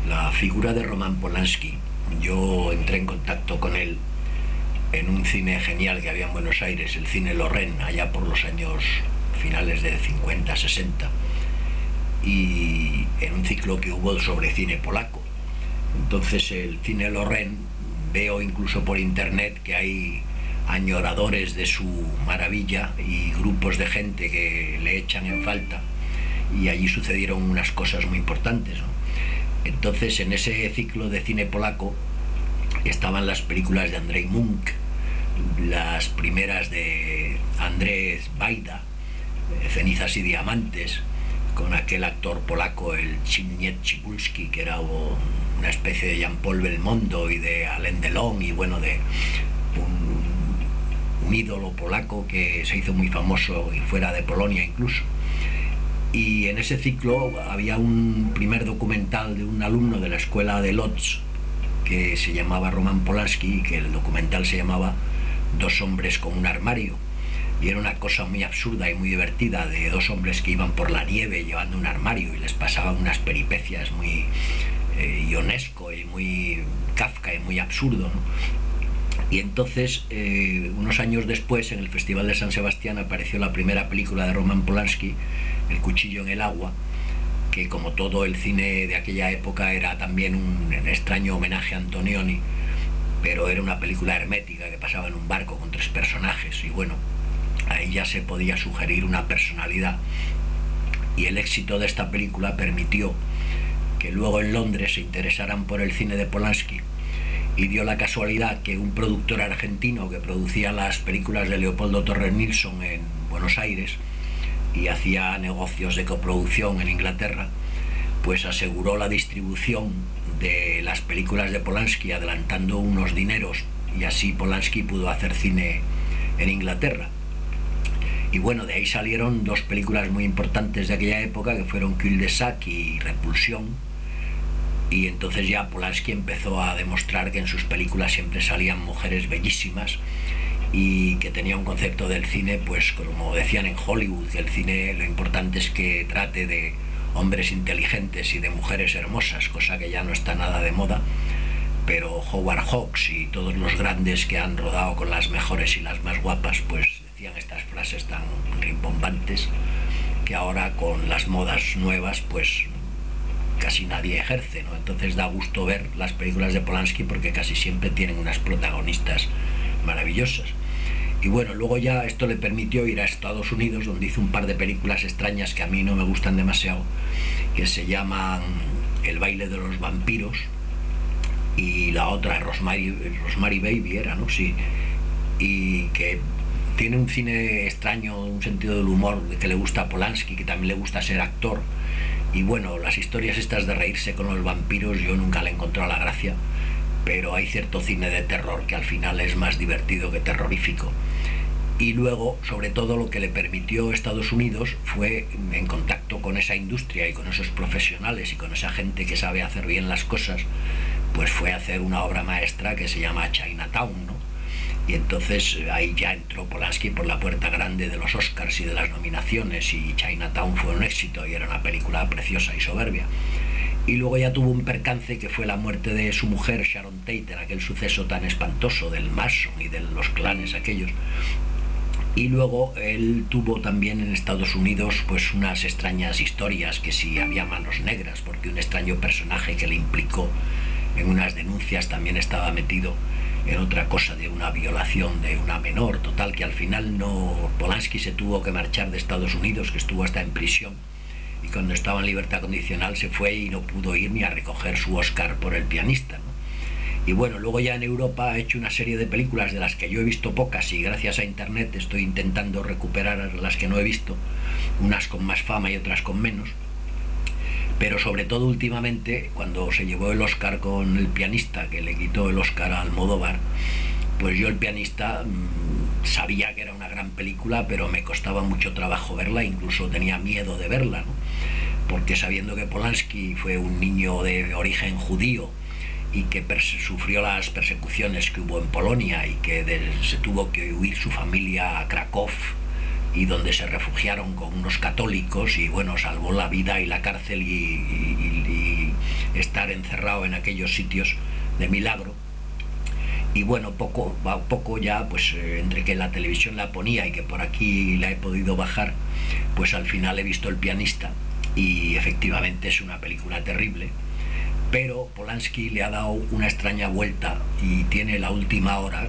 La figura de Roman Polanski, yo entré en contacto con él en un cine genial que había en Buenos Aires, el cine Lorraine, allá por los años finales de 50, 60, y en un ciclo que hubo sobre cine polaco. Entonces el cine Lorraine, veo incluso por internet que hay añoradores de su maravilla y grupos de gente que le echan en falta, y allí sucedieron unas cosas muy importantes, ¿no? Entonces en ese ciclo de cine polaco estaban las películas de Andrzej Munk, las primeras de Andrzej Wajda, Cenizas y Diamantes, con aquel actor polaco, el Zbigniew Cybulski, que era una especie de Jean-Paul Belmondo y de Alain Delon, y bueno, de un ídolo polaco que se hizo muy famoso y fuera de Polonia incluso. Y en ese ciclo había un primer documental de un alumno de la escuela de Łódź que se llamaba Roman Polanski, que el documental se llamaba Dos hombres con un armario, y era una cosa muy absurda y muy divertida, de dos hombres que iban por la nieve llevando un armario y les pasaban unas peripecias muy ionesco y muy Kafka y muy absurdo, ¿no? Y entonces, unos años después, en el Festival de San Sebastián apareció la primera película de Roman Polanski, El cuchillo en el agua, que como todo el cine de aquella época era también un extraño homenaje a Antonioni, pero era una película hermética que pasaba en un barco con tres personajes, y bueno, ahí ya se podía sugerir una personalidad, y el éxito de esta película permitió que luego en Londres se interesaran por el cine de Polanski, y dio la casualidad que un productor argentino que producía las películas de Leopoldo Torres Nilsson en Buenos Aires y hacía negocios de coproducción en Inglaterra, pues aseguró la distribución de las películas de Polanski adelantando unos dineros, y así Polanski pudo hacer cine en Inglaterra. Y bueno, de ahí salieron dos películas muy importantes de aquella época, que fueron Cul-de-sac y Repulsión. Y entonces ya Polanski empezó a demostrar que en sus películas siempre salían mujeres bellísimas, y que tenía un concepto del cine, pues como decían en Hollywood, que el cine lo importante es que trate de hombres inteligentes y de mujeres hermosas, cosa que ya no está nada de moda. Pero Howard Hawks y todos los grandes que han rodado con las mejores y las más guapas, pues decían estas frases tan rimbombantes que ahora con las modas nuevas pues casi nadie ejerce, ¿no? Entonces da gusto ver las películas de Polanski porque casi siempre tienen unas protagonistas maravillosas. Y bueno, luego ya esto le permitió ir a Estados Unidos, donde hizo un par de películas extrañas que a mí no me gustan demasiado, que se llaman El baile de los vampiros, y la otra Rosemary Baby era, ¿no? Sí. Y que tiene un cine extraño, un sentido del humor que le gusta a Polanski, que también le gusta ser actor. Y bueno, las historias estas de reírse con los vampiros yo nunca le he encontrado la gracia, pero hay cierto cine de terror que al final es más divertido que terrorífico. Y luego, sobre todo, lo que le permitió Estados Unidos fue, en contacto con esa industria y con esos profesionales y con esa gente que sabe hacer bien las cosas, pues fue hacer una obra maestra que se llama Chinatown, ¿no? Y entonces ahí ya entró Polanski por la puerta grande de los Oscars y de las nominaciones, y Chinatown fue un éxito y era una película preciosa y soberbia. Y luego ya tuvo un percance, que fue la muerte de su mujer Sharon Tate, en aquel suceso tan espantoso del Mason y de los clanes aquellos. Y luego él tuvo también en Estados Unidos pues unas extrañas historias, que si había manos negras, porque un extraño personaje que le implicó en unas denuncias también estaba metido en otra cosa de una violación de una menor. Total, que al final no, Polanski se tuvo que marchar de Estados Unidos, que estuvo hasta en prisión, y cuando estaba en libertad condicional se fue y no pudo ir ni a recoger su Oscar por El pianista, ¿no? Y bueno, luego ya en Europa ha hecho una serie de películas de las que yo he visto pocas, y gracias a internet estoy intentando recuperar las que no he visto, unas con más fama y otras con menos. Pero sobre todo últimamente, cuando se llevó el Oscar con El pianista, que le quitó el Oscar a Almodóvar, pues yo El pianista sabía que era una gran película, pero me costaba mucho trabajo verla, incluso tenía miedo de verla, ¿no? Porque sabiendo que Polanski fue un niño de origen judío y que sufrió las persecuciones que hubo en Polonia, y que se tuvo que huir su familia a Cracov, y donde se refugiaron con unos católicos, y bueno, salvó la vida y la cárcel y estar encerrado en aquellos sitios de milagro. Y bueno, poco a poco ya, pues entre que la televisión la ponía y que por aquí la he podido bajar, pues al final he visto El pianista, y efectivamente es una película terrible, pero Polanski le ha dado una extraña vuelta y tiene La última hora,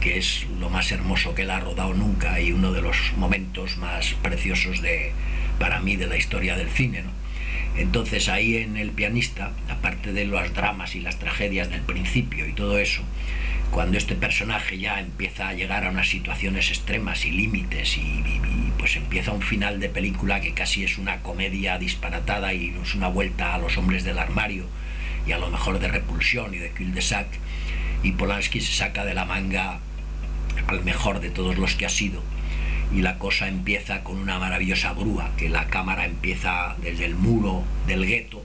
que es lo más hermoso que él ha rodado nunca y uno de los momentos más preciosos para mí de la historia del cine, ¿no? Entonces ahí en El pianista, aparte de los dramas y las tragedias del principio y todo eso, cuando este personaje ya empieza a llegar a unas situaciones extremas y límites y pues empieza un final de película que casi es una comedia disparatada y es una vuelta a Los hombres del armario y a lo mejor de Repulsión y de Cul-de-sac, y Polanski se saca de la manga al mejor de todos los que ha sido, y la cosa empieza con una maravillosa grúa, que la cámara empieza desde el muro del gueto,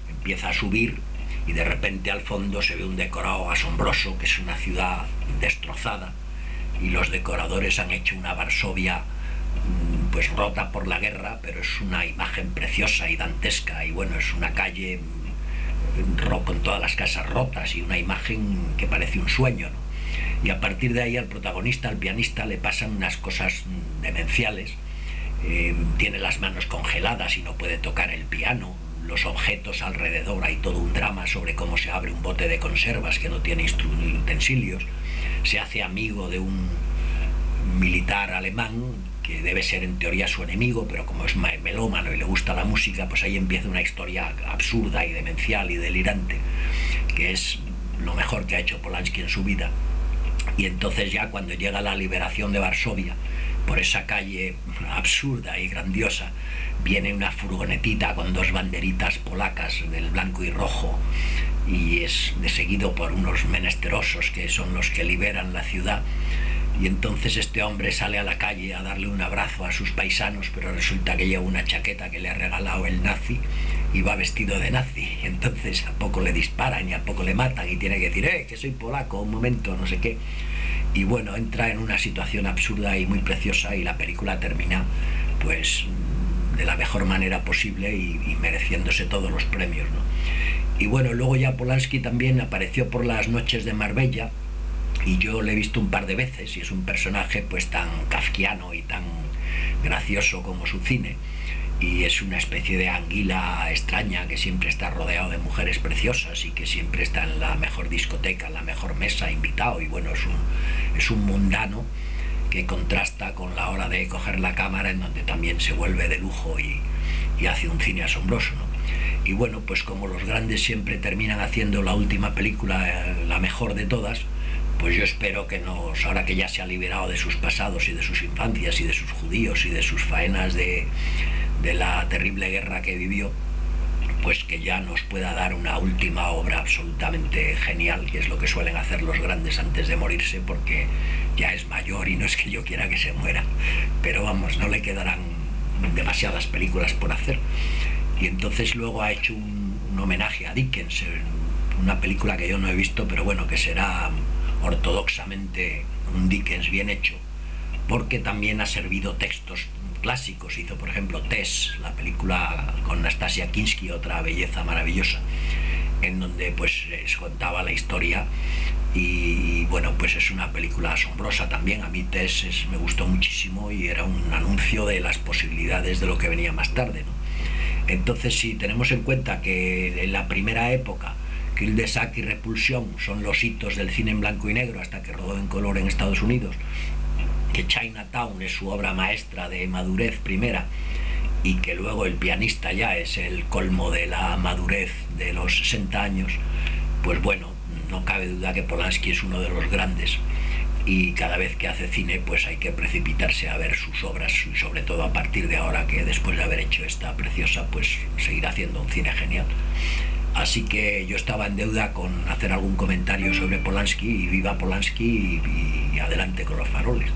empieza a subir, y de repente al fondo se ve un decorado asombroso, que es una ciudad destrozada, y los decoradores han hecho una Varsovia pues rota por la guerra, pero es una imagen preciosa y dantesca, y bueno, es una calle con todas las casas rotas y una imagen que parece un sueño, ¿no? Y a partir de ahí al protagonista, al pianista, le pasan unas cosas demenciales. Tiene las manos congeladas y no puede tocar el piano, los objetos alrededor, hay todo un drama sobre cómo se abre un bote de conservas que no tiene utensilios, se hace amigo de un militar alemán que debe ser en teoría su enemigo, pero como es melómano y le gusta la música, pues ahí empieza una historia absurda y demencial y delirante, que es lo mejor que ha hecho Polanski en su vida. Y entonces ya cuando llega la liberación de Varsovia, por esa calle absurda y grandiosa, viene una furgonetita con dos banderitas polacas del blanco y rojo, y es seguido por unos menesterosos que son los que liberan la ciudad. Y entonces este hombre sale a la calle a darle un abrazo a sus paisanos, pero resulta que lleva una chaqueta que le ha regalado el nazi y va vestido de nazi. Entonces a poco le disparan y a poco le matan y tiene que decir, que soy polaco, un momento, no sé qué. Y bueno, entra en una situación absurda y muy preciosa, y la película termina pues de la mejor manera posible y mereciéndose todos los premios, ¿no? Y bueno, luego ya Polanski también apareció por Las noches de Marbella, y yo le he visto un par de veces, y es un personaje pues tan kafkiano y tan gracioso como su cine, y es una especie de anguila extraña que siempre está rodeado de mujeres preciosas y que siempre está en la mejor discoteca, en la mejor mesa, invitado, y bueno, es un mundano que contrasta con la hora de coger la cámara, en donde también se vuelve de lujo y hace un cine asombroso, ¿no? Y bueno, pues como los grandes siempre terminan haciendo la última película, la mejor de todas, pues yo espero que ahora que ya se ha liberado de sus pasados y de sus infancias y de sus judíos y de sus faenas de la terrible guerra que vivió, pues que ya nos pueda dar una última obra absolutamente genial, que es lo que suelen hacer los grandes antes de morirse, porque ya es mayor y no es que yo quiera que se muera, pero vamos, no le quedarán demasiadas películas por hacer. Y entonces luego ha hecho un homenaje a Dickens, una película que yo no he visto, pero bueno, que será ortodoxamente un Dickens bien hecho, porque también ha servido textos clásicos. Hizo por ejemplo Tess, la película con Nastasia Kinski, otra belleza maravillosa, en donde pues se contaba la historia, y bueno, pues es una película asombrosa también. A mí Tess me gustó muchísimo y era un anuncio de las posibilidades de lo que venía más tarde, ¿no? Entonces, si tenemos en cuenta que en la primera época Cul-de-sac y Repulsión son los hitos del cine en blanco y negro hasta que rodó en color en Estados Unidos, que Chinatown es su obra maestra de madurez primera, y que luego El pianista ya es el colmo de la madurez de los 60 años, pues bueno, no cabe duda que Polanski es uno de los grandes, y cada vez que hace cine pues hay que precipitarse a ver sus obras, y sobre todo a partir de ahora, que después de haber hecho esta preciosa, pues seguirá haciendo un cine genial. Así que yo estaba en deuda con hacer algún comentario sobre Polanski, y viva Polanski, y adelante con los faroles.